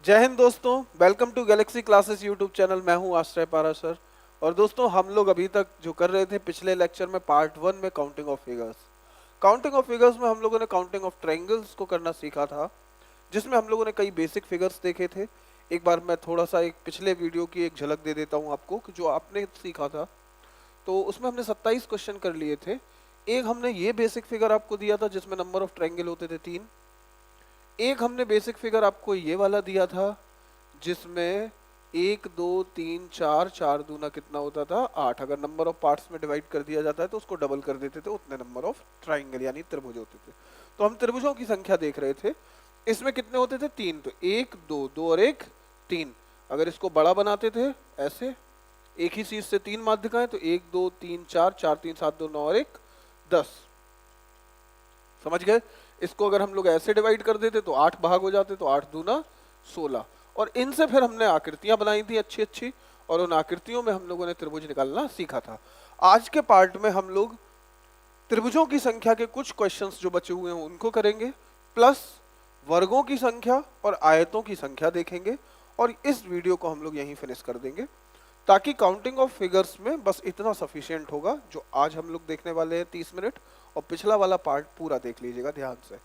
जय हिंद दोस्तों, welcome to galaxy classes YouTube channel. मैं हूं आश्रय पारा सर। और दोस्तों, हम लोग अभी तक जो कर रहे थे पिछले लेक्चर में पार्ट 1 में counting of figures. Counting of figures में हम लोगों ने काउंटिंग ऑफ ट्रायंगल्स को करना सीखा था, जिसमें हम लोगों ने कई बेसिक फिगर्स देखे थे। एक बार मैं थोड़ा सा एक पिछले वीडियो की एक झलक दे देता हूं आपको कि जो आपने सीखा था। तो उसमें हमने 27 क्वेश्चन कर लिए थे। एक हमने ये बेसिक फिगर आपको दिया था जिसमें नंबर ऑफ ट्रायंगल होते थे 3। एक हमने बेसिक फिगर आपको ये वाला दिया था जिसमें 1 2 3 4 4 दूना कितना होता था 8। अगर नंबर ऑफ पार्ट्स में डिवाइड कर दिया जाता है तो उसको डबल कर देते थे, उतने नंबर ऑफ ट्राइंगल यानी त्रिभुज होते थे। तो हम त्रिभुजों की संख्या देख रहे थे। इसमें कितने होते थे? 3। तो 1 2 2 और 1 3। अगर इसको बड़ा बनाते थे ऐसे, एक ही चीज से 3 माध्यिकाएं, तो 1 2 3 4 4 3 7 2 9 और 1 10। समझ गए? इसको अगर हम लोग ऐसे डिवाइड कर देते तो 8 भाग हो जाते, तो 8 दूना 16। और इनसे फिर हमने आकृतियां बनाई थी अच्छी अच्छी, और उन आकृतियों में हम लोगों ने त्रिभुज निकालना सीखा था। आज के पार्ट में हम लोग त्रिभुजों की संख्या के कुछ क्वेश्चंस जो बचे हुए हैं उनको करेंगे, प्लस वर्गों की संख्या और आयतों की संख्या देखेंगे। और इस वीडियो को हम लोग यहीं फिनिश कर देंगे, ताकि काउंटिंग ऑफ फिगर्स में बस इतना सफिशिएंट होगा जो आज हम लोग देखने वाले हैं 30 मिनट। और पिछला वाला पार्ट पूरा देख लीजिएगा ध्यान से।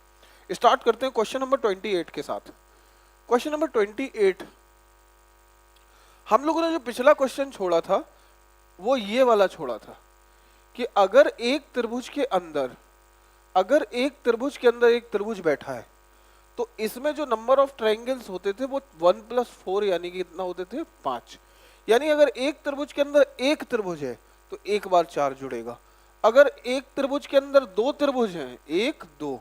स्टार्ट करते हैं क्वेश्चन नंबर 28 के साथ। क्वेश्चन नंबर 28, हम लोगों ने जो पिछला क्वेश्चन छोड़ा था वो ये वाला छोड़ा था कि अगर एक त्रिभुज के अंदर एक त्रिभुज बैठा है तो इसमें जो नंबर ऑफ ट्रायंगल्स होते थे वो 1 + 4 यानी कि इतना होते थे 5। यानी अगर एक त्रिभुज के अंदर एक त्रिभुज है तो एक बार 4 जुड़ेगा। अगर एक त्रिभुज के अंदर 2 त्रिभुज हैं, 1 2,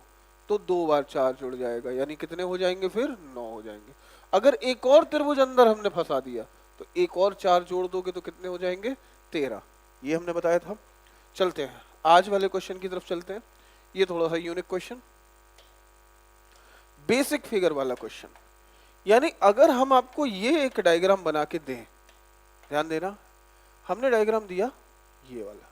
तो 2 बार 4 जुड़ जाएगा, यानी कितने हो जाएंगे? फिर 9 हो जाएंगे। अगर एक और त्रिभुज अंदर हमने फंसा दिया तो एक और 4 जोड़ दोगे तो कितने हो जाएंगे? 13। ये हमने बताया था। चलते हैं आज वाले क्वेश्चन की तरफ चलते हैं। ये थोड़ा सा यूनिक क्वेश्चन, बेसिक फिगर वाला क्वेश्चन। यानी अगर हम आपको ये एक डायग्राम बना के दें, ध्यान देना, हमने डायग्राम दिया ये वाला,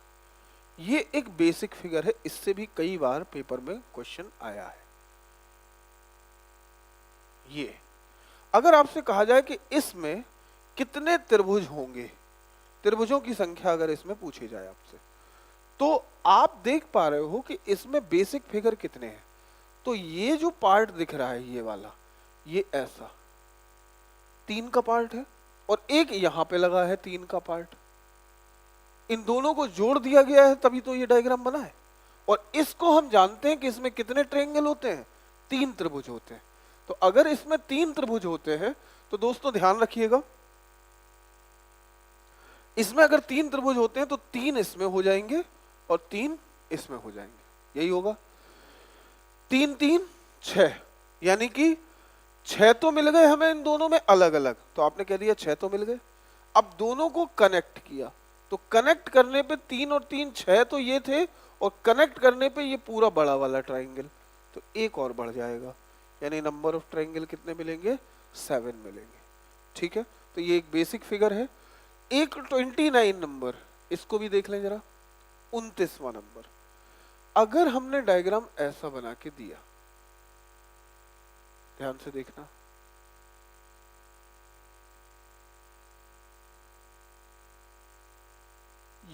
ये एक बेसिक फिगर है, इससे भी कई बार पेपर में क्वेश्चन आया है। ये अगर आपसे कहा जाए कि इसमें कितने त्रिभुज होंगे, त्रिभुजों की संख्या अगर इसमें पूछी जाए आपसे, तो आप देख पा रहे हो कि इसमें बेसिक फिगर कितने हैं। तो ये जो पार्ट दिख रहा है ये वाला, ये ऐसा 3 का पार्ट है, और एक यहां पे लगा है 3 का पार्ट। इन दोनों को जोड़ दिया गया है तभी तो ये डायग्राम बना है। और इसको हम जानते हैं कि इसमें कितने ट्रायंगल होते हैं? 3 त्रिभुज होते हैं। तो अगर इसमें 3 त्रिभुज होते हैं तो दोस्तों ध्यान रखिएगा, इसमें अगर 3 त्रिभुज होते हैं तो 3 इसमें हो जाएंगे और 3 इसमें हो जाएंगे। यही होगा 3 3 6, यानी कि 6 तो मिल गए हमें इन दोनों में अलग अलग। तो आपने कह दिया 6 तो मिल गए। अब दोनों को कनेक्ट किया, तो कनेक्ट करने पे 3 और 3 6 तो ये थे, और कनेक्ट करने पे ये पूरा बड़ा वाला ट्रायंगल, तो एक और बढ़ जाएगा, यानी नंबर ऑफ ट्रायंगल कितने मिलेंगे? 7 मिलेंगे। ठीक है, तो ये एक बेसिक फिगर है। एक 29 नंबर, इसको भी देख लें जरा, 29वां नंबर। अगर हमने डायग्राम ऐसा बना के दिया, ध्यान से देखना,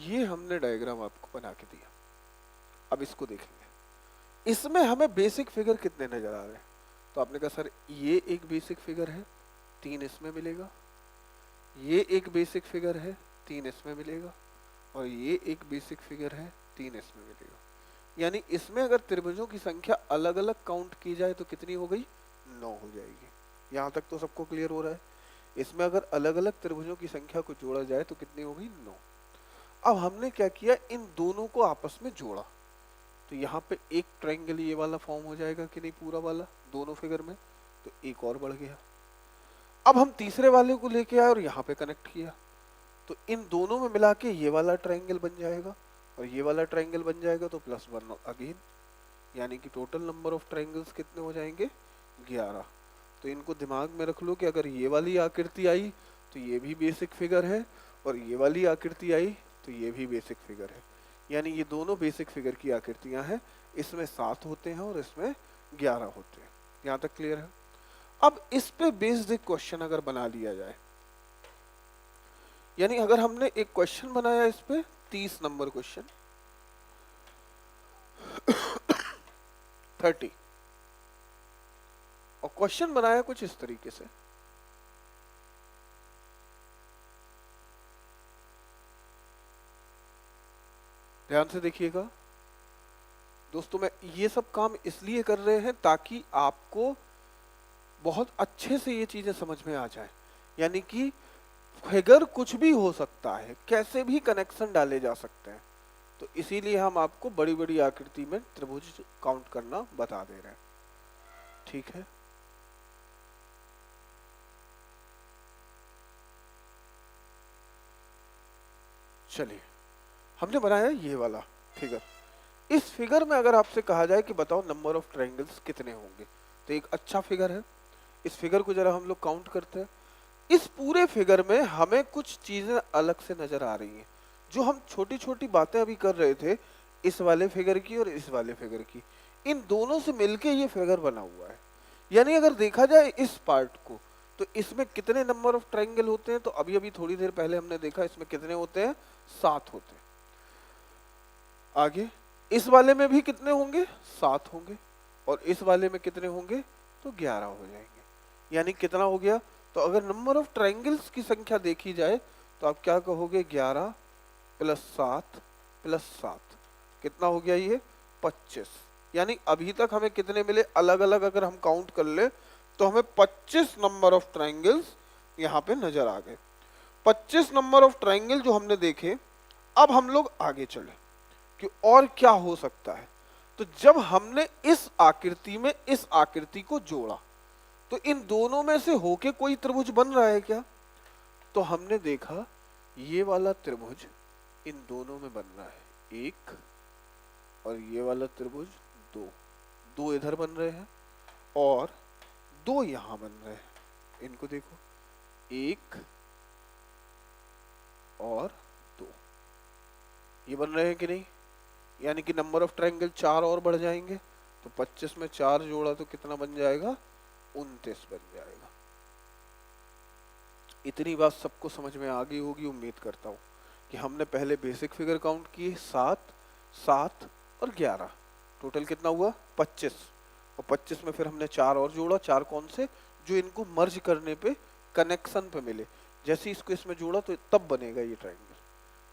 ये हमने डायग्राम आपको बना के दिया। अब इसको देखेंगे, इसमें हमें बेसिक फिगर कितने नजर आ रहे हैं। तो आपने कहा सर ये एक बेसिक फिगर है, 3 इसमें मिलेगा, ये एक बेसिक फिगर है, 3 इसमें मिलेगा, और ये एक बेसिक फिगर है, 3 इसमें मिलेगा। यानी इसमें अगर त्रिभुजों की संख्या अलग अलग काउंट की जाए तो कितनी हो गई? 9 हो जाएगी। यहां तक तो सबको क्लियर हो रहा है। इसमें अगर अलग अलग त्रिभुजों की संख्या को जोड़ा जाए तो कितनी हो गई? 9। अब हमने क्या किया, इन दोनों को आपस में जोड़ा, तो यहाँ पे एक ट्रायंगल ये वाला फॉर्म हो जाएगा कि नहीं, पूरा वाला दोनों फिगर में, तो एक और बढ़ गया। अब हम तीसरे वाले को लेके आए और यहाँ पे कनेक्ट किया, तो इन दोनों में मिला के ये वाला ट्रायंगल बन जाएगा और ये वाला ट्रायंगल बन जाएगा, तो +1 अगेन, यानी कि टोटल नंबर ऑफ ट्रायंगल्स कितने हो जाएंगे? 11। तो इनको दिमाग में रख लो कि अगर ये वाली आकृति आई तो ये भी बेसिक फिगर है, और ये वाली आकृति आई तो ये भी बेसिक फिगर है। यानी ये दोनों बेसिक फिगर की आकृतियां हैं। इसमें 7 होते हैं और इसमें 11 होते हैं। यहाँ तक क्लियर है? अब इस पे बेस्ड एक क्वेश्चन अगर बना लिया जाए, यानी अगर हमने एक क्वेश्चन बनाया इस पे 30 नंबर क्वेश्चन 30, और क्वेश्चन बनाया कुछ इस तरीके से, ध्यान से देखिएगा दोस्तों, मैं ये सब काम इसलिए कर रहे हैं ताकि आपको बहुत अच्छे से ये चीजें समझ में आ जाए। यानी कि फिगर कुछ भी हो सकता है, कैसे भी कनेक्शन डाले जा सकते हैं, तो इसीलिए हम आपको बड़ी बड़ी आकृति में त्रिभुज काउंट करना बता दे रहे हैं। ठीक है, चलिए हमने बनाया ये वाला फिगर। इस फिगर में अगर आपसे कहा जाए कि बताओ नंबर ऑफ ट्रायंगल्स कितने होंगे, तो एक अच्छा फिगर है। इस फिगर को जरा हम लोग काउंट करते हैं। इस पूरे फिगर में हमें कुछ चीजें अलग से नजर आ रही हैं। जो हम छोटी छोटी बातें अभी कर रहे थे, इस वाले फिगर की और इस वाले फिगर की, इन दोनों से मिलके ये फिगर बना हुआ है। यानी अगर देखा जाए इस पार्ट को, तो इसमें कितने नंबर ऑफ ट्रायंगल होते हैं, तो अभी अभी थोड़ी देर पहले हमने देखा इसमें कितने होते हैं, 7 होते हैं। आगे इस वाले में भी कितने होंगे, 7 होंगे, और इस वाले में कितने होंगे, तो 11 हो जाएंगे। यानी कितना हो गया, तो अगर नंबर ऑफ ट्रायंगल्स की संख्या देखी जाए तो आप क्या कहोगे, 11 प्लस 7 प्लस 7 कितना हो गया, ये 25। यानी अभी तक हमें कितने मिले, अलग अलग अगर हम काउंट कर ले तो हमें 25 नंबर ऑफ ट्रायंगल्स यहाँ पे नजर आ गए। 25 नंबर ऑफ ट्रायंगल जो हमने देखे। अब हम लोग आगे चले कि और क्या हो सकता है। तो जब हमने इस आकृति में इस आकृति को जोड़ा, तो इन दोनों में से होके कोई त्रिभुज बन रहा है क्या, तो हमने देखा ये वाला त्रिभुज इन दोनों में बन रहा है, 1, और ये वाला त्रिभुज 2, 2 इधर बन रहे हैं और 2 यहां बन रहे हैं। इनको देखो, 1 और 2 ये बन रहे हैं कि नहीं। यानी कि नंबर ऑफ ट्रायंगल 4 और बढ़ जाएंगे, तो 25 में 4 जोड़ा तो कितना बन जाएगा, 29 बन जाएगा। इतनी बात सबको समझ में आ गई होगी, उम्मीद करता हूँ कि हमने पहले बेसिक फिगर काउंट किए 7, 7 और 11, टोटल कितना हुआ 25, और 25 में फिर हमने 4 और जोड़ा। 4 कौन से, जो इनको मर्ज करने पे कनेक्शन पे मिले। जैसे इसको इसमें जोड़ा तो तब बनेगा ये ट्रायंगल,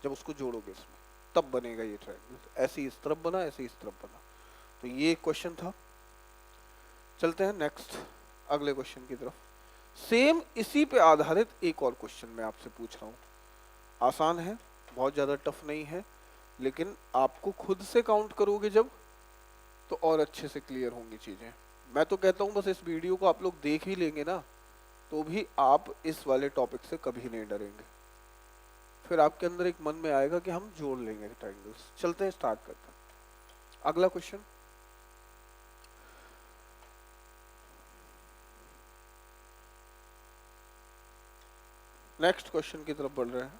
जब उसको जोड़ोगे इसमें तब बनेगा ये ट्रायंगल। ऐसे इस तरफ बना, ऐसे इस तरफ बना। तो ये क्वेश्चन था। चलते हैं नेक्स्ट अगले क्वेश्चन की तरफ। सेम इसी पे आधारित एक और क्वेश्चन मैं आपसे पूछ रहा हूँ। आसान है, बहुत ज़्यादा टफ नहीं है, लेकिन आपको खुद से काउंट करोगे जब, तो और अच्छे से क्लियर होंगी चीज़ें। मैं तो कहता हूँ बस इस वीडियो को आप लोग देख ही लेंगे ना, तो भी आप इस वाले टॉपिक से कभी नहीं डरेंगे। फिर आपके अंदर एक मन में आएगा कि हम जोड़ लेंगे ट्रायंगल्स। चलते हैं, स्टार्ट करते हैं अगला क्वेश्चन। नेक्स्ट क्वेश्चन की तरफ बढ़ रहे हैं।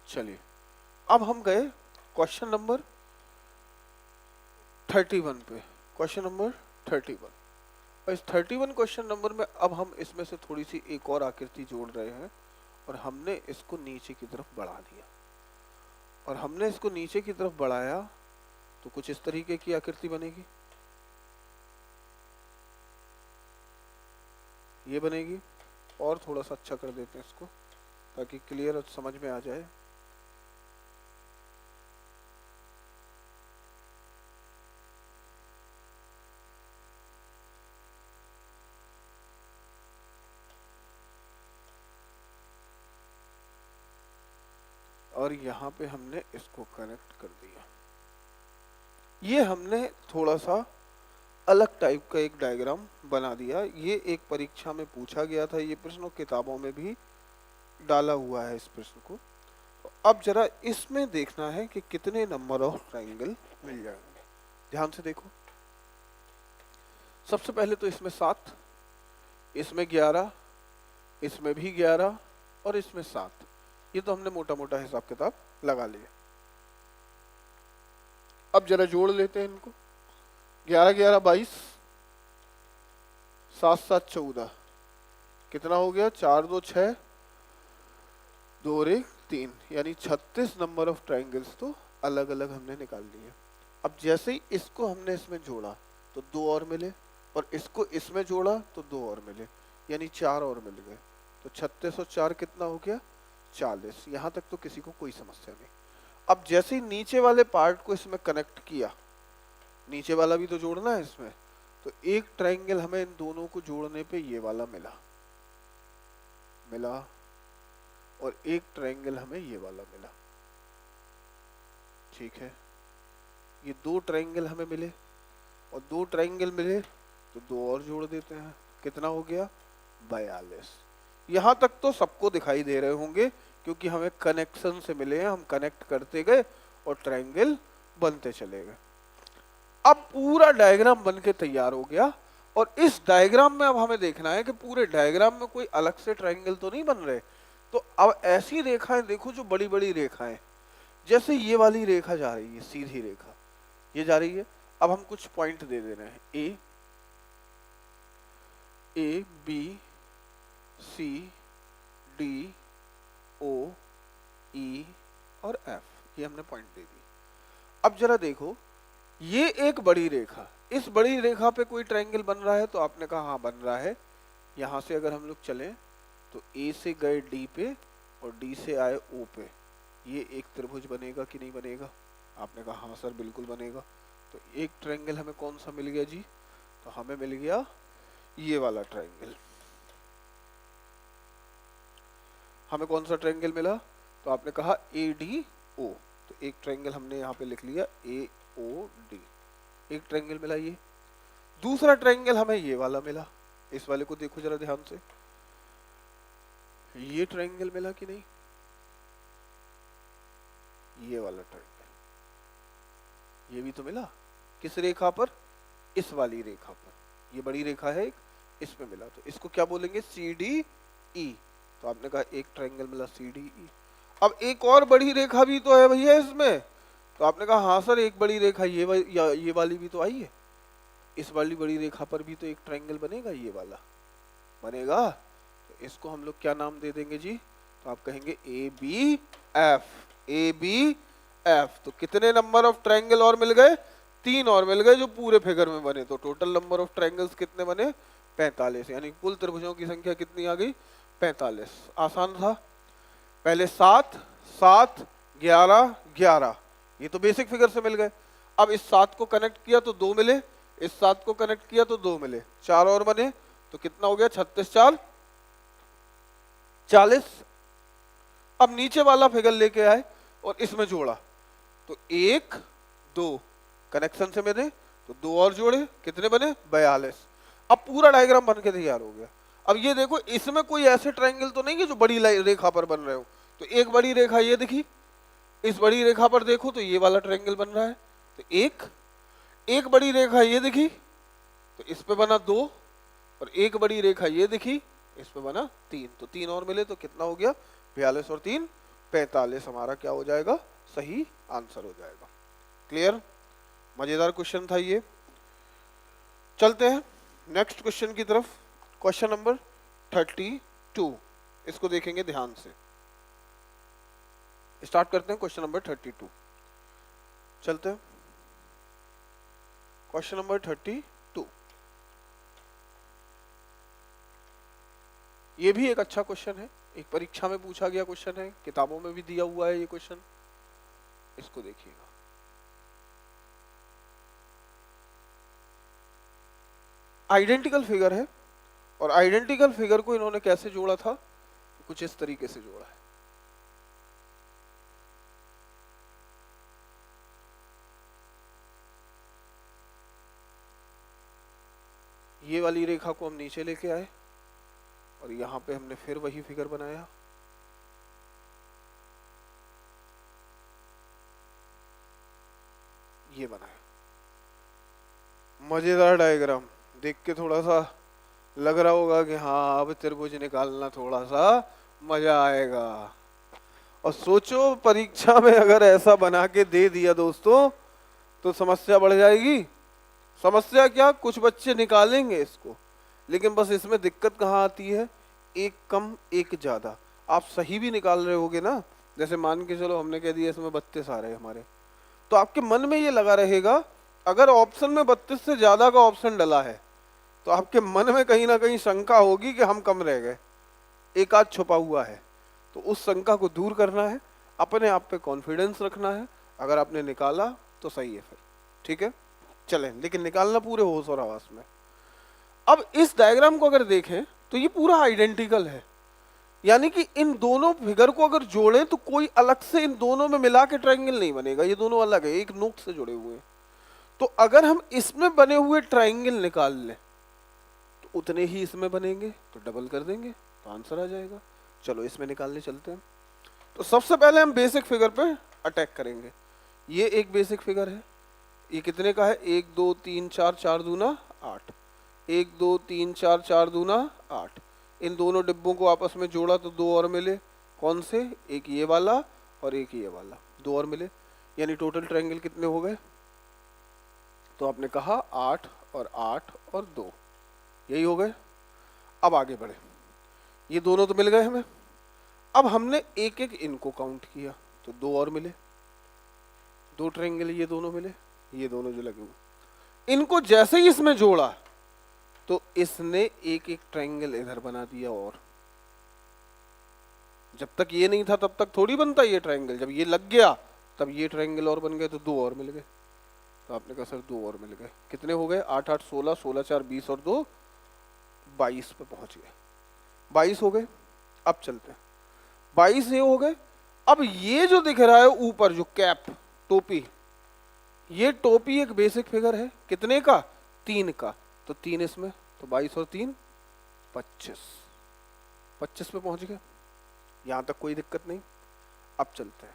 चलिए, अब हम गए क्वेश्चन नंबर 31 पे। क्वेश्चन नंबर 31, और इस 31 क्वेश्चन नंबर में अब हम इसमें से थोड़ी सी एक और आकृति जोड़ रहे हैं, और हमने इसको नीचे की तरफ बढ़ा दिया। और हमने इसको नीचे की तरफ बढ़ाया तो कुछ इस तरीके की आकृति बनेगी, ये बनेगी। और थोड़ा सा अच्छा कर देते हैं इसको ताकि क्लियर समझ में आ जाए। और यहाँ पे हमने इसको कनेक्ट कर दिया। ये हमने थोड़ा सा अलग टाइप का एक डायग्राम बना दिया। ये एक परीक्षा में पूछा गया था, ये प्रश्न किताबों में भी डाला हुआ है इस प्रश्न को। तो अब जरा इसमें देखना है कि कितने नंबर ऑफ ट्रायंगल मिल जाएंगे। ध्यान से देखो, सबसे पहले तो इसमें 7, इसमें 11, इसमें भी 11 और इसमें 7। ये तो हमने मोटा मोटा हिसाब किताब लगा लिया। अब जरा जोड़ लेते हैं इनको। 11 11 22, 7 7 14, कितना हो गया? 4 2 6, 2 और 1 3, यानी 36 नंबर ऑफ ट्राइंगल्स तो अलग अलग हमने निकाल लिए। अब जैसे ही इसको हमने इसमें जोड़ा तो 2 और मिले, और इसको इसमें जोड़ा तो 2 और मिले, यानी 4 और मिल गए। तो 36 और 4 कितना हो गया? 40। यहाँ तक तो किसी को कोई समस्या नहीं। अब जैसे ही नीचे वाले पार्ट को इसमें कनेक्ट किया, नीचे वाला भी तो जोड़ना है इसमें, तो एक ट्राइंगल हमें इन दोनों को जोड़ने पे ये वाला मिला, और एक ट्राइंगल हमें ये वाला मिला। ठीक है, ये 2 ट्राइंगल हमें मिले, और 2 ट्राइंगल मिले तो 2 और जोड़ देते हैं। कितना हो गया? 42। यहां तक तो सबको दिखाई दे रहे होंगे, क्योंकि हमें कनेक्शन से मिले हैं, हम कनेक्ट करते गए और ट्राइंगल बनते चले गए। अब पूरा डायग्राम बन के तैयार हो गया, और इस डायग्राम में अब हमें देखना है कि पूरे डायग्राम में कोई अलग से ट्राइंगल तो नहीं बन रहे। तो अब ऐसी रेखाएं देखो जो बड़ी बड़ी रेखाएं, जैसे ये वाली रेखा जा रही है, सीधी रेखा ये जा रही है। अब हम कुछ पॉइंट दे रहे हैं, A B C D O ई और एफ, ये हमने पॉइंट दे दी। अब जरा देखो, ये एक बड़ी रेखा, इस बड़ी रेखा पे कोई ट्रायंगल बन रहा है? तो आपने कहा हाँ बन रहा है। यहां से अगर हम लोग चलें तो ए से गए डी पे और डी से आए ओ पे, ये एक त्रिभुज बनेगा कि नहीं बनेगा? आपने कहा हाँ सर बिल्कुल बनेगा। तो एक ट्रायंगल हमें कौन सा मिल गया जी? तो हमें मिल गया ये वाला ट्रायंगल। हमें कौन सा ट्रायंगल मिला? तो आपने कहा ए डी ओ, तो एक ट्रायंगल हमने यहाँ पे लिख लिया ए ओ डी, एक ट्रायंगल मिला ये। दूसरा ट्रायंगल हमें ये वाला मिला, इस वाले को देखो जरा ध्यान से, ये ट्रायंगल मिला कि नहीं? ये वाला ट्रायंगल, ये भी तो मिला। किस रेखा पर? इस वाली रेखा पर। ये बड़ी रेखा है एक, इसमें मिला, तो इसको क्या बोलेंगे? C D E. तो आपने कहा एक ट्रायंगल मिला सी डी ई। अब एक और बड़ी रेखा भी तो है भैया इसमें। तो आपने कहा हाँ सर एक बड़ी रेखा ये वाली भी तो आई है, इस वाली बड़ी रेखा पर भी तो एक ट्रायंगल बनेगा, ये वाला बनेगा। तो इसको हम लोग क्या नाम दे देंगे जी? तो आप कहेंगे A B F, A B F. तो कितने नंबर ऑफ ट्रायंगल और मिल गए? 3 और मिल गए जो पूरे फिगर में बने। तो टोटल नंबर ऑफ ट्रायंगल्स कितने बने? 45, यानी कुल त्रिभुजों की संख्या कितनी आ गई? 45। आसान था। पहले 7 7 11 11, ये तो बेसिक फिगर से मिल गए। अब इस 7 को कनेक्ट किया तो 2 मिले, इस 7 को कनेक्ट किया तो 2 मिले, 4 और बने, तो कितना हो गया? 36 4 40। अब नीचे वाला फिगर लेके आए और इसमें जोड़ा, तो 1 2 कनेक्शन से बने, तो 2 और जोड़े, कितने बने? 42। अब पूरा डायग्राम बन के तैयार हो गया। अब ये देखो, इसमें कोई ऐसे ट्रायंगल तो नहीं है जो बड़ी रेखा पर बन रहे हो। तो एक बड़ी रेखा ये दिखी, इस बड़ी रेखा पर देखो तो ये वाला ट्रायंगल बन रहा है। तो एक बड़ी रेखा ये दिखी तो इस पे बना 2, और एक बड़ी रेखा ये दिखी इस पे बना 3, तो 3 और मिले, तो कितना हो गया? 42 और 3 45। हमारा क्या हो जाएगा? सही आंसर हो जाएगा। क्लियर? मजेदार क्वेश्चन था ये। चलते हैं नेक्स्ट क्वेश्चन की तरफ। क्वेश्चन नंबर 32, इसको देखेंगे ध्यान से। स्टार्ट करते हैं क्वेश्चन नंबर 32। चलते हैं क्वेश्चन नंबर 32। ये भी एक अच्छा क्वेश्चन है, एक परीक्षा में पूछा गया क्वेश्चन है, किताबों में भी दिया हुआ है ये क्वेश्चन। इसको देखिएगा। आइडेंटिकल फिगर है, और आइडेंटिकल फिगर को इन्होंने कैसे जोड़ा था? कुछ इस तरीके से जोड़ा है। ये वाली रेखा को हम नीचे लेके आए और यहां पे हमने फिर वही फिगर बनाया। ये बनाया। मजेदार डायग्राम देख के थोड़ा सा लग रहा होगा कि हाँ अब त्रिभुज निकालना थोड़ा सा मजा आएगा। और सोचो परीक्षा में अगर ऐसा बना के दे दिया दोस्तों तो समस्या बढ़ जाएगी। समस्या क्या, कुछ बच्चे निकालेंगे इसको, लेकिन बस इसमें दिक्कत कहाँ आती है, एक कम एक ज्यादा। आप सही भी निकाल रहे होगे ना, जैसे मान के चलो हमने कह दिया इसमें 32 आ रहे हैं हमारे, तो आपके मन में ये लगा रहेगा, अगर ऑप्शन में 32 से ज्यादा का ऑप्शन डला है तो आपके मन में कहीं ना कहीं शंका होगी कि हम कम रह गए, एक आध छुपा हुआ है। तो उस शंका को दूर करना है, अपने आप पे कॉन्फिडेंस रखना है। अगर आपने निकाला तो सही है फिर, ठीक है, चलें, लेकिन निकालना पूरे होश और हवास में। अब इस डायग्राम को अगर देखें तो ये पूरा आइडेंटिकल है, यानी कि इन दोनों फिगर को अगर जोड़ें तो कोई अलग से इन दोनों में मिला के ट्राइंगल नहीं बनेगा, ये दोनों अलग है, एक नोक से जुड़े हुए हैं। तो अगर हम इसमें बने हुए ट्राइंगल निकाल लें तो उतने ही इसमें बनेंगे, तो डबल कर देंगे तो आंसर आ जाएगा। चलो इसमें निकालने चलते हैं। तो सबसे पहले हम बेसिक फिगर पे अटैक करेंगे। ये एक बेसिक फिगर है, ये कितने का है, 1 2 3 4, 4 दूना 8, 1 2 3 4, 4 दूना 8। इन दोनों डिब्बों को आपस में जोड़ा तो 2 और मिले, कौन से, एक ये वाला और एक ये वाला, 2 और मिले, यानी टोटल ट्रायंगल कितने हो गए, तो आपने कहा 8 और 8 और 2, यही हो गए। अब आगे बढ़े, ये दोनों तो मिल गए हमें, अब हमने एक एक इनको काउंट किया तो 2 और मिले, 2 ट्रायंगल ये दोनों मिले, ये दोनों जो लगे हुए, इनको जैसे ही इसमें जोड़ा तो इसने एक एक ट्रायंगल इधर बना दिया, और जब तक ये नहीं था तब तक थोड़ी बनता ये ट्रायंगल, जब ये लग गया तब ये ट्रायंगल और बन गए, तो 2 और मिल गए। तो आपने कहा सर 2 और मिल गए, कितने हो गए, 8 8 16, 16 4 20 और 2 22 पे पहुंच गए, 22 हो गए। अब चलते हैं, 22 ये हो गए। अब ये जो दिख रहा है ऊपर जो कैप, टोपी, ये टोपी एक बेसिक फिगर है, कितने का, 3 का, तो 3 इसमें, तो 22 और 3 25, 25 पे पहुंच गए, यहां तक कोई दिक्कत नहीं। अब चलते हैं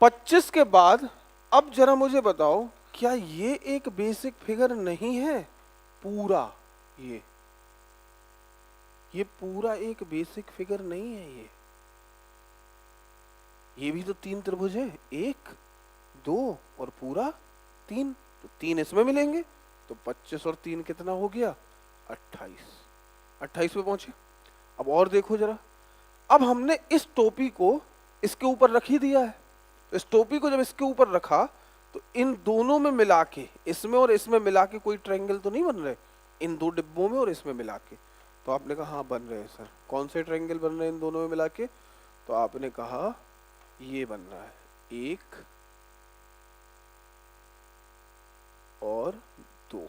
25 के बाद, अब जरा मुझे बताओ क्या ये एक बेसिक फिगर नहीं है, पूरा ये पूरा एक बेसिक फिगर नहीं है, ये भी तो 3 त्रिभुज है, 1 2 और पूरा 3, तो 3 इसमें मिलेंगे, तो 25 और 3 कितना हो गया, 28, 28 पे पहुंचे। अब और देखो जरा, अब हमने इस टोपी को इसके ऊपर रख ही दिया है, तो इस टोपी को जब इसके ऊपर रखा तो इन दोनों में मिला के, इसमें और इसमें मिला के कोई ट्रायंगल तो नहीं बन रहे, इन 2 डिब्बों में और इसमें मिला के, तो आपने कहा हाँ बन रहे हैं सर, कौन से ट्रायंगल बन रहे हैं इन दोनों में मिला के, तो आपने कहा ये बन रहा है 1 और 2,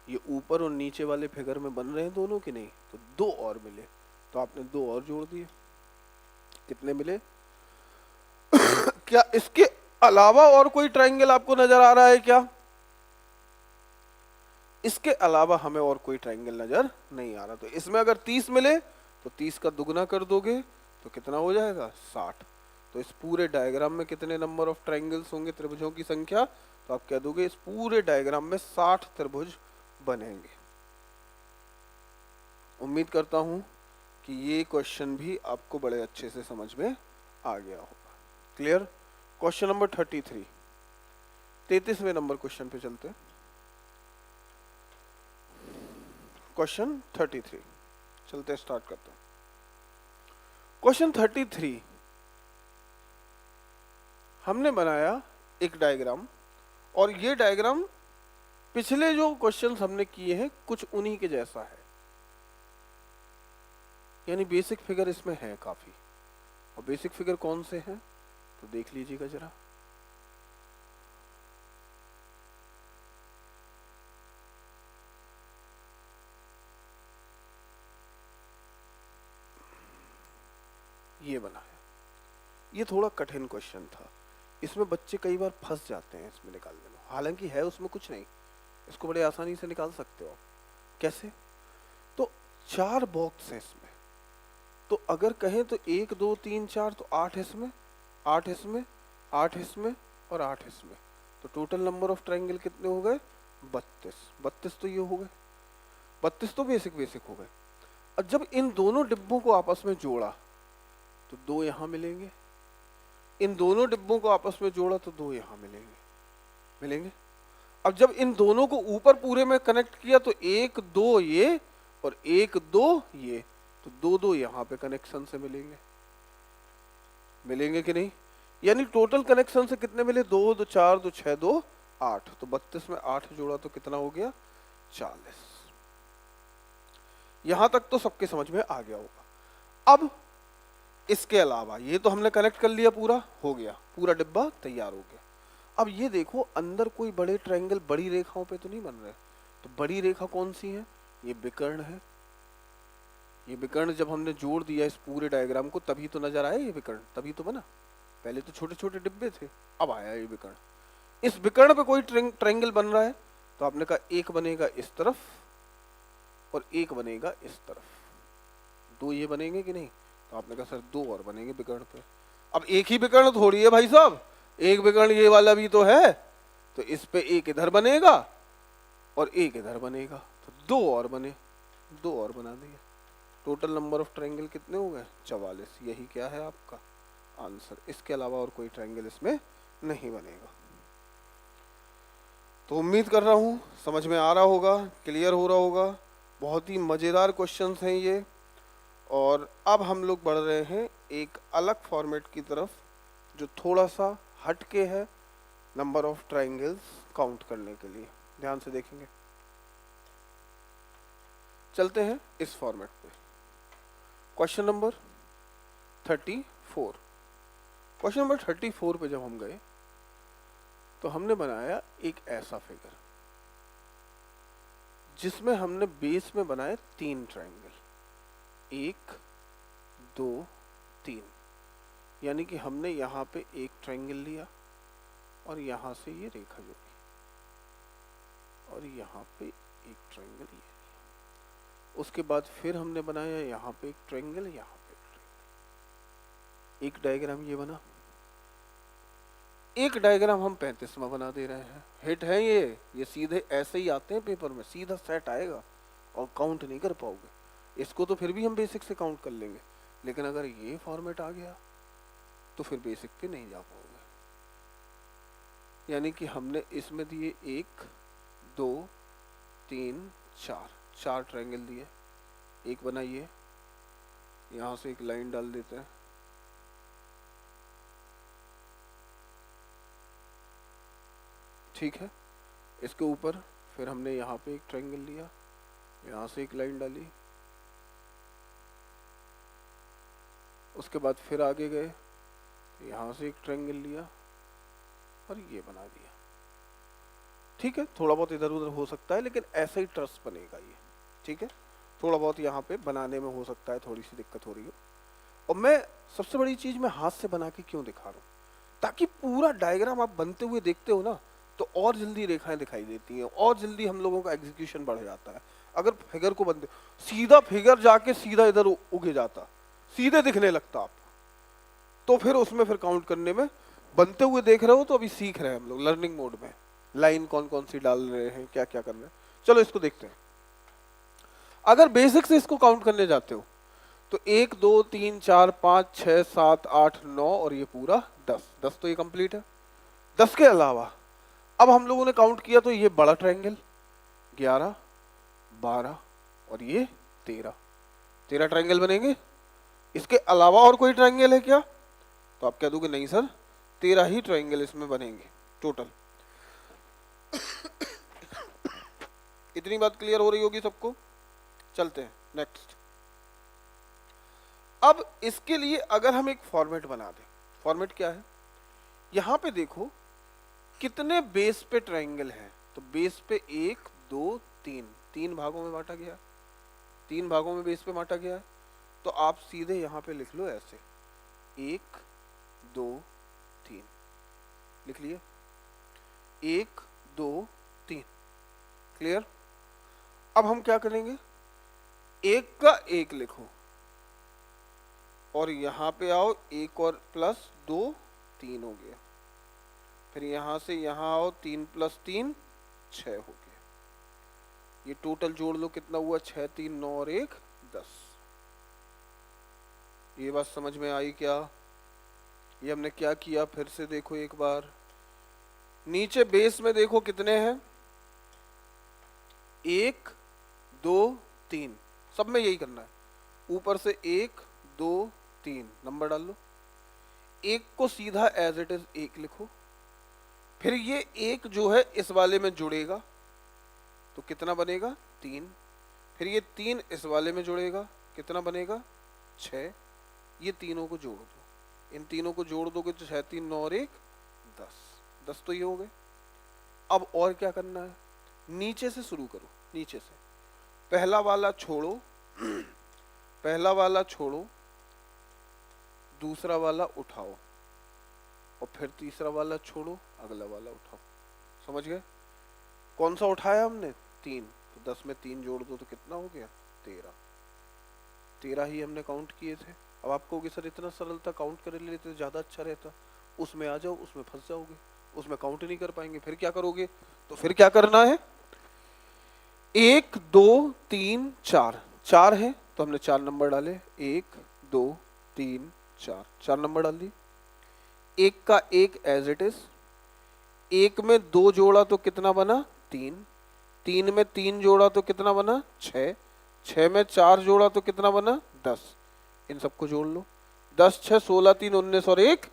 ये ऊपर और नीचे वाले फिगर में बन रहे हैं दोनों के नहीं, तो 2 और मिले, तो आपने 2 और जोड़ दिए, कितने मिले क्या इसके अलावा और कोई ट्रायंगल आपको नजर आ रहा है क्या, इसके अलावा हमें और कोई ट्रायंगल नजर नहीं आ रहा। तो इसमें अगर 30 मिले तो 30 का दुगना कर दोगे तो कितना हो जाएगा, 60। तो इस पूरे डायग्राम में कितने नंबर ऑफ ट्रायंगल्स होंगे, त्रिभुजों की संख्या, तो आप कह दोगे इस पूरे डायग्राम में 60 त्रिभुज बनेंगे। उम्मीद करता हूं कि ये क्वेश्चन भी आपको बड़े अच्छे से समझ में आ गया होगा। क्लियर। क्वेश्चन नंबर 33, 33वें नंबर क्वेश्चन पे चलते हैं। क्वेश्चन 33 चलते स्टार्ट करते हैं। क्वेश्चन 33 हमने बनाया एक डायग्राम, और ये डायग्राम पिछले जो क्वेश्चंस हमने किए हैं कुछ उन्हीं के जैसा है, यानी बेसिक फिगर इसमें है काफी। और बेसिक फिगर कौन से हैं तो देख लीजिएगा जरा। ये बना है, ये थोड़ा कठिन क्वेश्चन था, इसमें बच्चे कई बार फंस जाते हैं इसमें निकालने में, हालांकि है उसमें कुछ नहीं, इसको बड़े आसानी से निकाल सकते हो। कैसे, तो 4 बॉक्स है इसमें, तो अगर कहें तो 1 2 3 4, तो 8 इसमें, 8 इसमें, 8 इसमें और 8 इसमें, तो टोटल नंबर ऑफ ट्रायंगल कितने हो गए, 32। 32 तो ये हो गए, 32 तो बेसिक हो गए। और जब इन दोनों डिब्बों को आपस में जोड़ा तो 2 यहां मिलेंगे, इन दोनों डिब्बों को आपस में जोड़ा तो 2 यहाँ मिलेंगे। अब जब इन दोनों को ऊपर पूरे में कनेक्ट किया तो 1 2 ये और 1 2 ये, तो 2 2 यहाँ पे कनेक्शन से मिलेंगे कि नहीं? यानी टोटल कनेक्शन से कितने मिले? 2 2 4 2 6 2 8, तो 32 में 8 जोड़ा तो कितना हो गया? 40। यहां तक तो सबके समझ में आ गया होगा। अब इसके अलावा ये तो हमने कनेक्ट कर लिया, पूरा हो गया, पूरा डिब्बा तैयार हो गया। अब ये देखो अंदर कोई बड़े ट्रायंगल बड़ी रेखाओं पे तो नहीं बन रहे, तो बड़ी रेखा कौन सी है? ये विकर्ण है। ये विकर्ण जब हमने जोड़ दिया इस पूरे डायग्राम को तभी तो नजर आया ये विकर्ण, तभी तो बना। पहले तो छोटे छोटे डिब्बे थे, अब आया ये विकर्ण। इस विकर्ण पे कोई ट्रायंगल बन रहा है तो आपने कहा एक बनेगा इस तरफ और एक बनेगा इस तरफ, 2 ये बनेंगे कि नहीं? तो आपने कहा सर 2 और बनेंगे विकर्ण पे। अब एक ही विकर्ण थोड़ी है भाई साहब, एक विकर्ण ये वाला भी तो है, तो इस पे एक इधर बनेगा और एक इधर बनेगा, तो 2 और बने, 2 और बना दिए। टोटल नंबर ऑफ ट्रायंगल कितने हो गए? 44। यही क्या है आपका आंसर। इसके अलावा और कोई ट्रायंगल इसमें नहीं बनेगा। तो उम्मीद कर रहा हूं समझ में आ रहा होगा, क्लियर हो रहा होगा। बहुत ही मजेदार क्वेश्चंस हैं ये। और अब हम लोग बढ़ रहे हैं एक अलग फॉर्मेट की तरफ जो थोड़ा सा हटके है नंबर ऑफ ट्रायंगल्स काउंट करने के लिए। ध्यान से देखेंगे, चलते हैं इस फॉर्मेट पे। Question number 34। क्वेश्चन नंबर 34 पे जब हम गए तो हमने बनाया एक ऐसा फिगर जिसमें हमने बेस में बनाए 3 ट्रायंगल, 1 2 3। यानी कि हमने यहाँ पे एक ट्रायंगल लिया और यहाँ से ये रेखा जोड़ी और यहाँ पे एक ट्रायंगल ये लिया। उसके बाद फिर हमने बनाया यहाँ पे एक ट्रायंगल, यहाँ पे एक ट्रायंगल। एक डायग्राम ये बना। एक डायग्राम हम 35वां बना दे रहे हैं। हिट है ये सीधे ऐसे ही आते हैं पेपर में, सीधा सेट आएगा और काउंट नहीं कर पाओगे। इसको तो फिर भी हम बेसिक से काउंट कर लेंगे, लेकिन अगर ये फॉर्मेट आ गया तो फिर बेसिक पे नहीं जा पाओगे। यानी कि हमने इसमें दिए 1 2 3 4 ट्रायंगल दिए। एक बनाइए, यहां से एक लाइन डाल देते हैं, ठीक है। इसके ऊपर फिर हमने यहाँ पे एक ट्रायंगल लिया, यहाँ से एक लाइन डाली। उसके बाद फिर आगे गए, यहाँ से एक ट्रायंगल लिया और ये बना दिया। ठीक है, थोड़ा बहुत इधर उधर हो सकता है लेकिन ऐसा ही ट्रस बनेगा ये, ठीक है। थोड़ा बहुत यहाँ पे बनाने में हो सकता है थोड़ी सी दिक्कत हो रही हो। और मैं सबसे बड़ी चीज मैं हाथ से बना के क्यों दिखा रहा हूँ, ताकि पूरा डायग्राम आप बनते हुए देखते हो ना तो और जल्दी रेखाएं दिखाई देती हैं और जल्दी हम लोगों का एग्जीक्यूशन बढ़ जाता है। अगर फिगर को बनते सीधा फिगर जाके सीधा इधर उगे जाता, सीधे दिखने लगता आप, तो फिर उसमें फिर काउंट करने में बनते हुए देख रहे हो तो अभी सीख रहे हैं हम लोग लर्निंग मोड में, लाइन कौन कौन सी डाल रहे हैं, क्या क्या कर रहे हैं। चलो इसको देखते हैं। अगर बेसिक से इसको काउंट करने जाते हो तो 1 2 3 4 5 6 7 8 9 और ये पूरा 10 तो ये कंप्लीट है। 10 के अलावा अब हम लोगों ने काउंट किया तो ये बड़ा ट्रायंगल 11 12 और ये 13 ट्रायंगल बनेंगे। इसके अलावा और कोई ट्रायंगल है क्या? तो आप कह दोगे नहीं सर 13 ही ट्रायंगल इसमें बनेंगे टोटल। इतनी बात क्लियर हो रही होगी सबको। चलते हैं नेक्स्ट। अब इसके लिए अगर हम एक फॉर्मेट बना दें, फॉर्मेट क्या है, यहां पे देखो कितने बेस पे ट्रायंगल है, तो बेस पे 1 2 3 3 भागों में बांटा गया, 3 भागों में बेस पे बांटा गया है। तो आप सीधे यहां पे लिख लो ऐसे 1 2 3 लिख लिए, 1 2 3 क्लियर। अब हम क्या करेंगे, एक का एक लिखो और यहां पे आओ, एक और प्लस 2 3 हो गया। फिर यहां से यहां आओ, 3 + 3 6 हो गया। ये टोटल जोड़ लो कितना हुआ, 6 3 9 और 1 10। ये बात समझ में आई क्या? ये हमने क्या किया, फिर से देखो एक बार, नीचे बेस में देखो कितने हैं, 1 2 3, सब में यही करना है। ऊपर से 1 2 3 नंबर डाल लो, एक को सीधा एज इट इज 1 लिखो, फिर ये एक जो है इस वाले में जुड़ेगा तो कितना बनेगा 3, फिर ये 3 इस वाले में जुड़ेगा कितना बनेगा 6, ये तीनों को जोड़ दो, इन तीनों को जोड़ दोगे तो 6 3 9 और 1 10, 10 तो ये हो गए। अब और क्या करना है, नीचे से शुरू करो, नीचे से पहला वाला छोड़ो पहला वाला छोड़ो, दूसरा वाला उठाओ और फिर तीसरा वाला छोड़ो, अगला वाला उठाओ। समझ गए? कौन सा उठाया हमने 3, तो 10 में 3 जोड़ दो तो कितना हो गया 13, 13 ही हमने काउंट किए थे। अब आप कहोगे सर इतना सरल था, काउंट कर लेते तो ज्यादा अच्छा रहता, उसमें आ जाओ, उसमें फंस जाओगे, उसमें काउंट नहीं कर पाएंगे, फिर क्या करोगे, तो फिर क्या करना है, 1 2 3 4, 4 है तो हमने 4 नंबर डाले, 1 2 3 4, 4 नंबर डाल दिए, एक का एक एज इट इज, एक में 2 जोड़ा तो कितना बना 3, 3 में 3 जोड़ा तो कितना बना 6, 6 में 4 जोड़ा तो कितना बना 10, इन सबको जोड़ लो, 10 6 16 3 19 और 1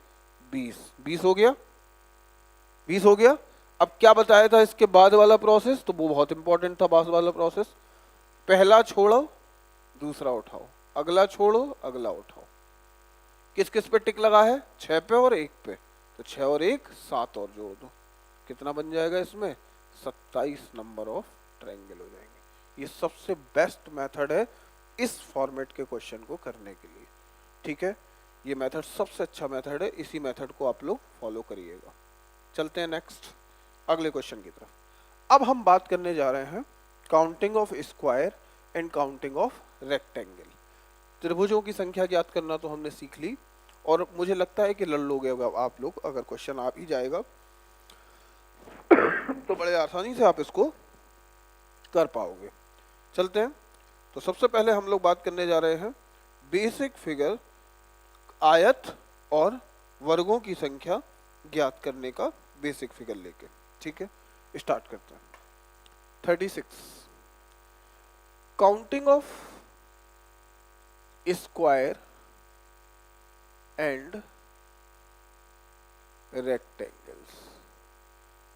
20, 20 हो गया, 20 हो गया। अब क्या बताया था इसके बाद वाला प्रोसेस, तो वो बहुत इंपॉर्टेंट था बाद वाला प्रोसेस, पहला छोड़ो दूसरा उठाओ, अगला छोड़ो अगला उठाओ, किस किस पे टिक लगा है 6 पे और 1 पे, तो 6 और 1 7 और जोड़ दो, कितना बन जाएगा इसमें 27 नंबर ऑफ ट्रायंगल हो जाएंगे। ये सबसे बेस्ट मेथड है इस फॉर्मेट के क्वेश्चन को करने के लिए, ठीक है, ये मेथड सबसे अच्छा मेथड है, इसी मेथड को आप लोग फॉलो करिएगा। चलते हैं नेक्स्ट अगले क्वेश्चन की तरफ। अब हम बात करने जा रहे हैं counting of square and counting of rectangle. त्रिभुजों की संख्या ज्ञात करना तो हमने सीख ली, और मुझे लगता है कि लड़ लोगे आप लोग, अगर क्वेश्चन आ ही जाएगा तो बड़े आसानी से आप इसको कर पाओगे। चलते हैं, तो सबसे पहले हम लोग बात करने जा रहे हैं बेसिक फिगर आयत और वर्गों की संख्या ज्ञात करने का बेसिक फिगर लेके, ठीक है, स्टार्ट करते हैं। 36 counting of square and rectangles,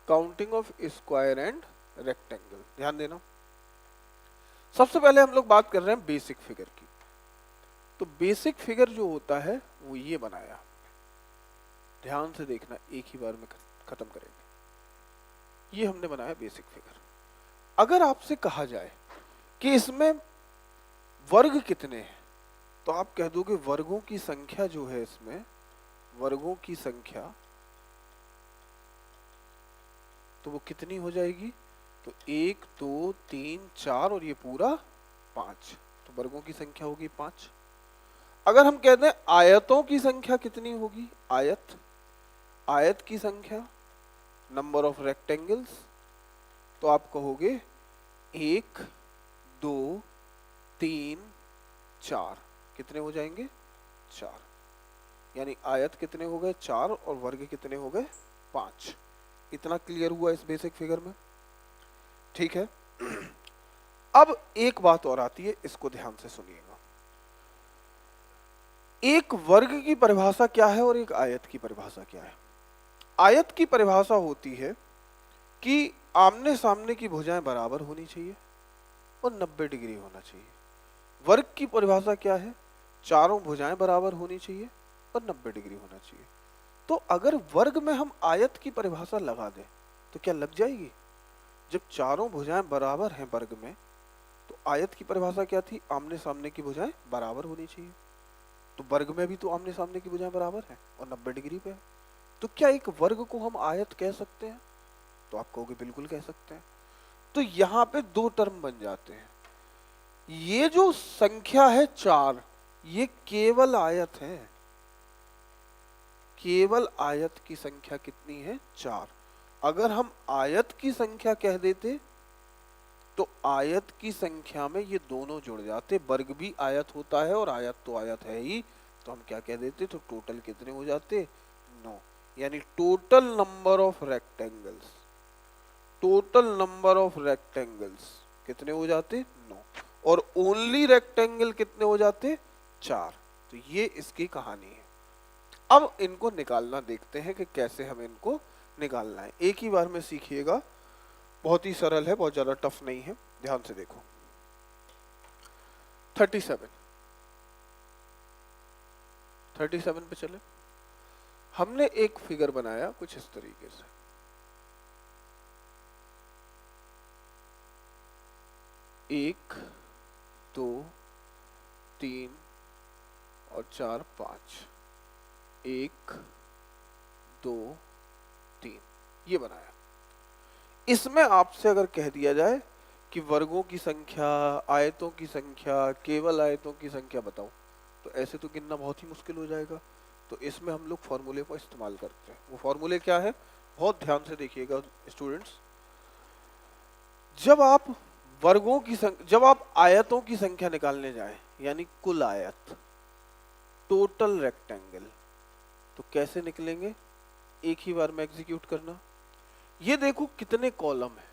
counting of square and rectangle, ध्यान देना। सबसे पहले हम लोग बात कर रहे हैं बेसिक फिगर की, तो बेसिक फिगर जो होता है वो ये बनाया, ध्यान से देखना, एक ही बार में खत्म करेंगे। ये हमने बनाया बेसिक फिगर। अगर आपसे कहा जाए कि इसमें वर्ग कितने हैं, तो आप कह दोगे वर्गों की संख्या जो है, इसमें वर्गों की संख्या तो वो कितनी हो जाएगी, तो 1 2 3 4 और ये पूरा 5, तो वर्गों की संख्या होगी 5। अगर हम कहते हैं आयतों की संख्या कितनी होगी, आयत, आयत की संख्या नंबर ऑफ रेक्टेंगल्स, तो आप कहोगे 1 2 3 4, कितने हो जाएंगे 4, यानी आयत कितने हो गए 4 और वर्ग कितने हो गए 5। इतना क्लियर हुआ इस बेसिक फिगर में, ठीक है। अब एक बात और आती है, इसको ध्यान से सुनिएगा। एक वर्ग की परिभाषा क्या है और एक आयत की परिभाषा क्या है। आयत की परिभाषा होती है कि आमने सामने की भुजाएं बराबर होनी चाहिए और 90 डिग्री होना चाहिए। वर्ग की परिभाषा क्या है, चारों भुजाएं बराबर होनी चाहिए और 90 डिग्री होना चाहिए। तो अगर वर्ग में हम आयत की परिभाषा लगा दें तो क्या लग जाएगी, जब चारों भुजाएं बराबर हैं वर्ग में, तो आयत की परिभाषा क्या थी, आमने सामने की भुजाएं बराबर होनी चाहिए, तो वर्ग में भी तो आमने सामने की भुजाएं बराबर हैं और 90 डिग्री पे है, तो क्या एक वर्ग को हम आयत कह सकते हैं, तो आप कहोगे बिल्कुल कह सकते हैं। तो यहां पे दो टर्म बन जाते हैं, ये जो संख्या है 4, ये केवल आयत है, केवल आयत की संख्या कितनी है 4। अगर हम आयत की संख्या कह देते तो आयत की संख्या में ये दोनों जुड़ जाते, वर्ग भी आयत होता है और आयत तो आयत है ही, तो हम क्या कह देते, तो टोटल कितने हो जाते 9, यानी total number of rectangles, total number of rectangles कितने हो जाते? 9, और ओनली रेक्टेंगल कितने हो जाते? 4। तो ये इसकी कहानी है। अब इनको निकालना देखते हैं कि कैसे हमें इनको निकालना है। एक ही बार में सीखिएगा, बहुत ही सरल है, बहुत ज्यादा टफ नहीं है। ध्यान से देखो 37 पे चले। हमने एक फिगर बनाया कुछ इस तरीके से, एक, 2, 3 और 4, 5, 1, 2, 3, ये बनाया। इसमें आपसे अगर कह दिया जाए कि वर्गों की संख्या, आयतों की संख्या, केवल आयतों की संख्या बताओ, तो ऐसे तो गिनना बहुत ही मुश्किल हो जाएगा। तो इसमें हम लोग फॉर्मूले को इस्तेमाल करते हैं। वो फॉर्मूले क्या है, बहुत ध्यान से देखिएगा स्टूडेंट्स। जब आप वर्गों की जब आप आयतों की संख्या निकालने जाएं, यानी कुल आयत, टोटल रेक्टेंगल, तो कैसे निकलेंगे? एक ही बार में एग्जीक्यूट करना। ये देखो कितने कॉलम है,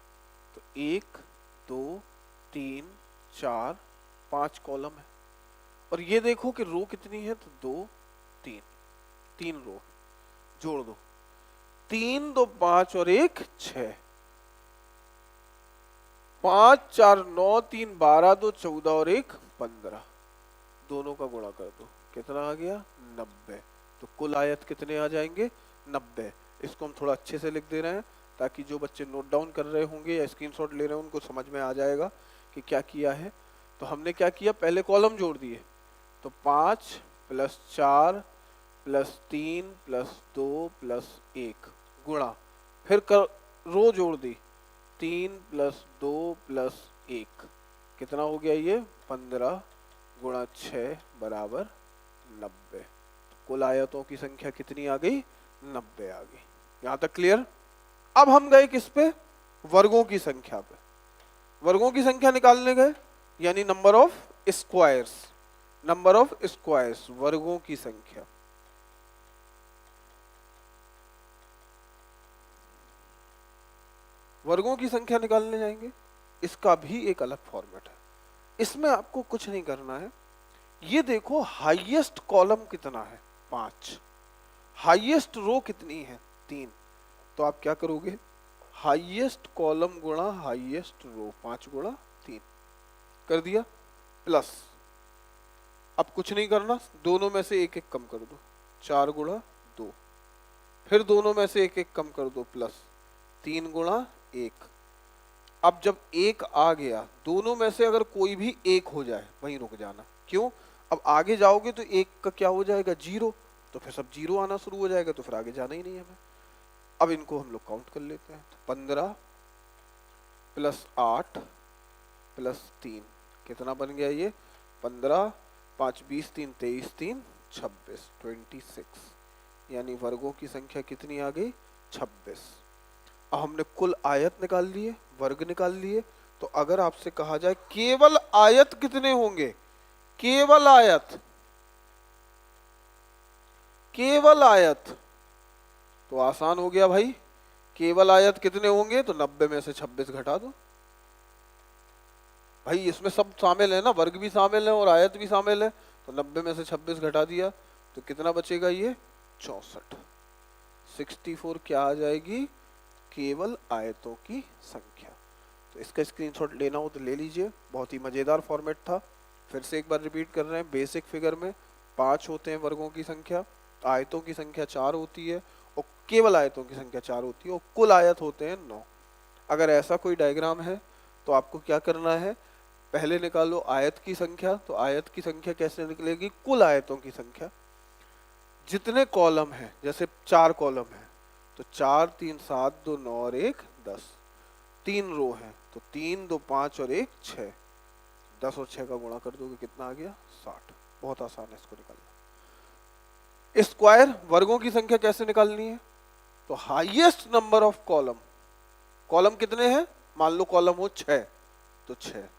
तो 1, 2, 3, 4, 5 कॉलम है। और ये देखो कि रो कितनी है, तो 2, 3, 3 रो, जोड़ दो, 3, 2, 5 और 1, 6, 5, 4, 9, 3, 12, 2, 14 और 1, 15, दोनों का गुणा कर दो, कितना आ गया? 90। तो कुल आयत कितने आ जाएंगे? 90। इसको हम थोड़ा अच्छे से लिख दे रहे हैं ताकि जो बच्चे नोट डाउन कर रहे होंगे या स्क्रीनशॉट ले रहे हैं उनको समझ में आ जाएगा कि क्या किया है। तो हमने क्या किया, पहले कॉलम जोड़ दिए, तो 5 + 4 + 3 + 2 + 1 गुणा, फिर रो जोड़ दी, 3 + 2 + 1, कितना हो गया ये? 15 गुणा 6 बराबर 90। कुल आयतों की संख्या कितनी आ गई? 90 आ गई। यहां तक क्लियर? अब हम गए किस पे? वर्गों की संख्या पे। वर्गों की संख्या निकालने गए, यानी number of squares, number of squares, वर्गों की संख्या। वर्गों की संख्या निकालने जाएंगे, इसका भी एक अलग फॉर्मेट है। इसमें आपको कुछ नहीं करना है। ये देखो हाईएस्ट कॉलम कितना है? 5। हाईएस्ट रो कितनी है? 3। तो आप क्या करोगे? हाईएस्ट कॉलम गुणा हाईएस्ट रो, 5 गुणा 3 कर दिया, प्लस, अब कुछ नहीं करना, दोनों में से एक एक कम कर दो, 4 गुणा 2, फिर दोनों में से एक एक कम कर दो, प्लस 3 गुणा 1। अब जब 1 आ गया, दोनों में से अगर कोई भी 1 हो जाए वहीं रुक जाना। क्यों? अब आगे जाओगे तो 1 का क्या हो जाएगा? 0, तो फिर सब 0 आना शुरू हो जाएगा, तो फिर आगे जाना ही नहीं है हमें। अब इनको हम लोग काउंट कर लेते हैं, तो 15 + 8 + 3 कितना बन गया ये? 15, 5, 20, 3, 23, 3, 26, 26, यानी वर्गों की संख्या कितनी आ गई? 26। अब हमने कुल आयत निकाल लिए, वर्ग निकाल लिए। तो अगर आपसे कहा जाए केवल आयत कितने होंगे? केवल आयत, केवल आयत, तो आसान हो गया भाई। केवल आयत कितने होंगे? तो 90 में से 26 घटा दो। भाई इसमें सब शामिल है ना, वर्ग भी शामिल है और आयत भी शामिल है। तो 90 में से 26 घटा दिया तो कितना बचेगा? ये 64। 64 क्या आ जाएगी? केवल आयतों की संख्या। तो इसका स्क्रीनशॉट लेना हो तो ले लीजिए, बहुत ही मजेदार फॉर्मेट था। फिर से एक बार रिपीट कर रहे हैं, बेसिक फिगर में 5 होते हैं वर्गों की संख्या, आयतों की संख्या 4 होती है और केवल आयतों की संख्या 4 होती है और कुल आयत होते हैं 9। अगर ऐसा कोई डायग्राम है तो आपको क्या करना है, पहले निकालो आयत की संख्या। तो आयत की संख्या कैसे निकलेगी? कुल आयतों की संख्या। जितने कॉलम है, जैसे 4 कॉलम है तो 4, 3, 7, 2, 9 और 1, 10। 3 रो है तो 3, 2, 5 और 1, 6। 10 और 6 का गुणा कर दोगे कितना आ गया? 60। बहुत आसान है इसको निकालना। स्क्वायर, वर्गों की संख्या कैसे निकालनी है? तो highest number of column, column कितने हैं? मान लो कॉलम हो 6, तो 6,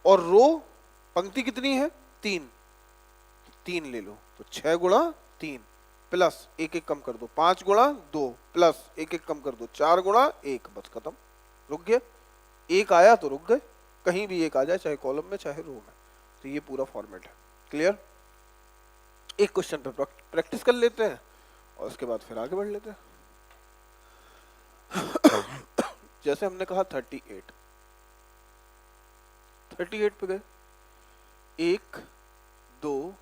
और रो पंक्ति कितनी है? 3, तो 3 ले लो, तो 6 गुणा 3, प्लस एक एक कम कर दो 5 गुणा 2 प्लस एक एक कम कर दो 4 गुणा 1, बस खत्म। रुक गया, एक आया तो रुक गए, कहीं भी एक आ जाए चाहे कॉलम में चाहे रो में। तो ये पूरा फॉर्मेट है। क्लियर? एक क्वेश्चन पे प्रैक्टिस कर लेते हैं और उसके बाद फिर आगे बढ़ लेते हैं। जैसे हमने कहा 38 पे गए, 1 2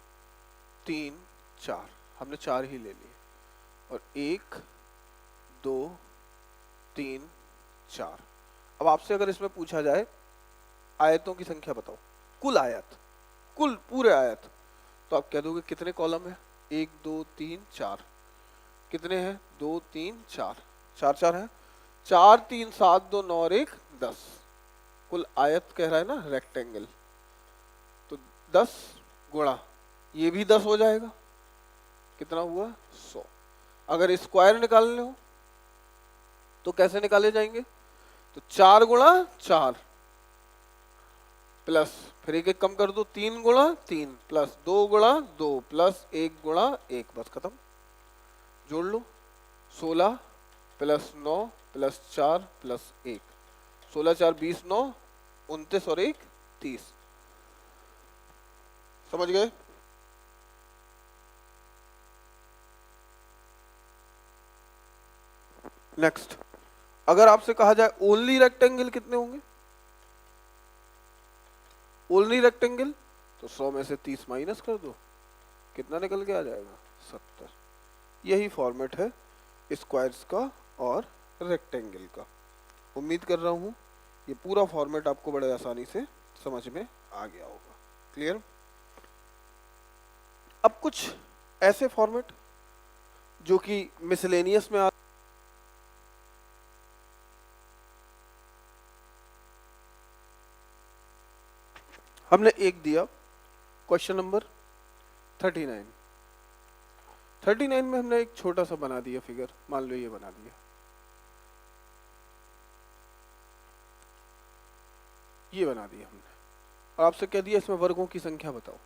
3 4, हमने 4 ही ले लिए, और 1 2 3 4। अब आपसे अगर इसमें पूछा जाए आयतों की संख्या बताओ, कुल आयत, कुल पूरे आयत, तो आप कह दोगे कितने कॉलम है? 1 2 3 4। कितने हैं? 2 3 4, 4 4 है, 4 3 7 2 9 और 1 10। कुल आयत कह रहा है ना, रेक्टेंगल, तो 10 गुणा ये भी 10 हो जाएगा, कितना हुआ? 100। अगर स्क्वायर निकालने हो तो कैसे निकाले जाएंगे? तो 4 गुणा 4 प्लस फिर एक एक कम कर दो 3 गुणा 3 प्लस 2 गुणा 2 प्लस 1 गुणा 1, बस खत्म। जोड़ लो, 16 प्लस 9 प्लस 4 प्लस 1, 16 4 20 9 29 और 1 30। समझ गए? नेक्स्ट, अगर आपसे कहा जाए ओनली रेक्टेंगल कितने होंगे? ओनली रेक्टेंगल तो 100 में से 30 माइनस कर दो, कितना निकल के आ जाएगा? 70। यही फॉर्मेट है स्क्वायर्स का और रेक्टेंगल का। उम्मीद कर रहा हूं ये पूरा फॉर्मेट आपको बड़े आसानी से समझ में आ गया होगा। क्लियर? अब कुछ ऐसे फॉर्मेट जो कि मिसलेनियस में हमने एक दिया, क्वेश्चन नंबर 39। 39 में हमने एक छोटा सा बना दिया फिगर, मान लो ये बना दिया, ये बना दिया हमने, और आपसे कह दिया इसमें वर्गों की संख्या बताओ,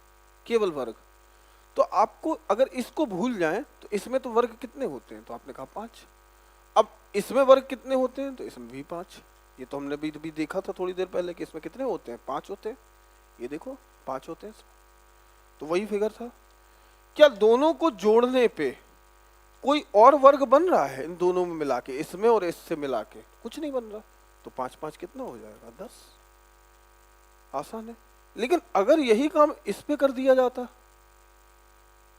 केवल वर्ग। तो आपको अगर इसको भूल जाएं तो इसमें तो वर्ग कितने होते हैं? तो आपने कहा 5। अब इसमें वर्ग कितने होते हैं? तो इसमें भी 5। ये तो हमने भी देखा था थोड़ी देर पहले कि इसमें कितने होते हैं? 5 होते हैं। ये देखो 5 होते हैं इसमें। तो वही फिगर था। क्या दोनों को जोड़ने पे कोई और वर्ग बन रहा है? इन दोनों में मिला के, इसमें और इससे मिला के कुछ नहीं बन रहा। तो 5 5 कितना हो जाएगा? 10। आसान है। लेकिन अगर यही काम इस पे कर दिया जाता,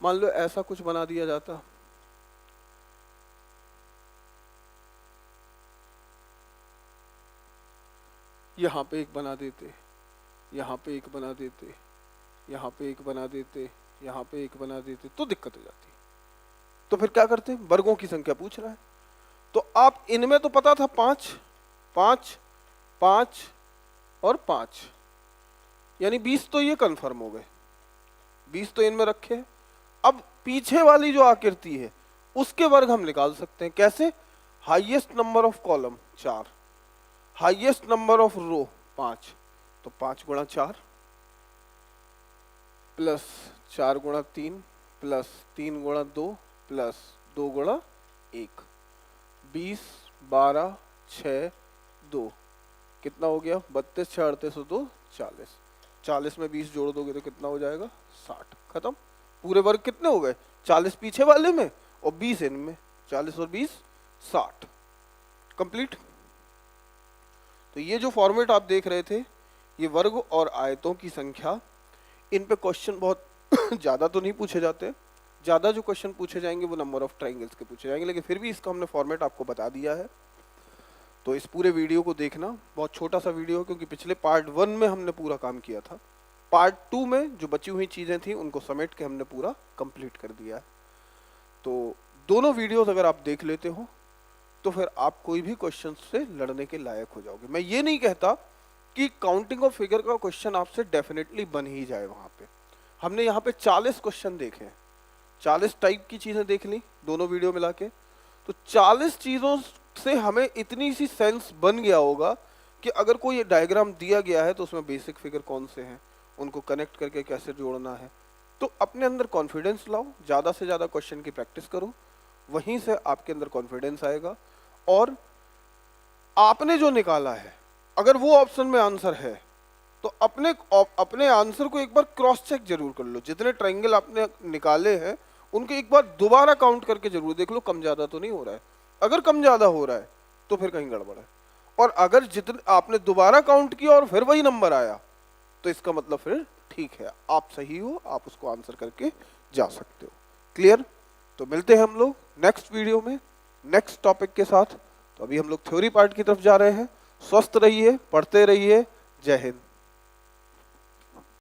मान लो ऐसा कुछ बना दिया जाता, यहां पे एक बना देते, यहां पे एक बना देते, यहां पे एक बना देते, यहां पे एक बना देते, तो दिक्कत हो जाती। तो फिर क्या करते? वर्गों की संख्या पूछ रहा है, तो आप इनमें तो पता था 5 5 5 और 5, यानी 20 तो ये कंफर्म हो गए, 20 तो इनमें रखे। अब पीछे वाली जो आकृति है उसके वर्ग हम निकाल सकते हैं। कैसे? Highest number of column 4, highest number of row 5, तो 5 गुणा 4 प्लस 4 गुणा 3 प्लस 3 गुणा 2 प्लस 2 गुणा 1, 20 12 6 2, कितना हो गया? 32 6 38 और 2 40। 40 में 20 जोड़ दोगे तो कितना हो जाएगा? 60। खत्म। पूरे वर्ग कितने हो गए? 40 पीछे वाले में और 20 इनमें, 40 और 20 60। कंप्लीट। तो ये जो फॉर्मेट आप देख रहे थे, ये वर्ग और आयतों की संख्या, इन पे क्वेश्चन बहुत ज्यादा तो नहीं पूछे जाते। ज्यादा जो क्वेश्चन पूछे जाएंगे वो नंबर ऑफ ट्राइंगल्स के पूछे जाएंगे, लेकिन फिर भी इसका हमने फॉर्मेट आपको बता दिया है। तो इस पूरे वीडियो को देखना, बहुत छोटा सा वीडियो है क्योंकि पिछले पार्ट 1 में हमने पूरा काम किया था। पार्ट 2 में जो बची हुई चीजें थी उनको समेट के हमने पूरा कंप्लीट कर दिया है। तो दोनों वीडियोस अगर आप देख लेते हो तो फिर आप कोई भी क्वेश्चन से लड़ने के लायक हो जाओगे। मैं ये नहीं कहता कि काउंटिंग ऑफ फिगर का क्वेश्चन आपसे डेफिनेटली बन ही जाए। वहां पे हमने यहाँ पे 40 क्वेश्चन देखे हैं, 40 टाइप की चीजें देख ली दोनों वीडियो मिला के। तो 40 चीजों से हमें इतनी सी सेंस बन गया होगा कि अगर कोई डायग्राम दिया गया है तो उसमें बेसिक फिगर कौन से हैं, उनको कनेक्ट करके कैसे जोड़ना है, तो अपने अंदर कॉन्फिडेंस लाओ, ज़्यादा से ज़्यादा क्वेश्चन की प्रैक्टिस करो, वहीं से आपके अंदर कॉन्फिडेंस आएगा। और आपने जो निकाला है अगर वो ऑप्शन में आंसर है तो अपने आंसर को एक बार क्रॉस चेक जरूर कर लो। जितने ट्रायंगल आपने निकाले हैं उनके एक बार दोबारा काउंट करके जरूर देख लो कम ज्यादा तो नहीं हो रहा है। अगर कम ज्यादा हो रहा है तो फिर कहीं गड़बड़ है, और अगर जितने आपने दोबारा काउंट किया और फिर वही नंबर आया तो इसका मतलब फिर ठीक है, आप सही हो, आप उसको आंसर करके जा सकते हो। क्लियर? तो मिलते हैं हम लोग नेक्स्ट वीडियो में नेक्स्ट टॉपिक के साथ। तो अभी हम लोग थ्योरी पार्ट की तरफ जा रहे हैं। स्वस्थ रहिए, पढ़ते रहिए। जय हिंद।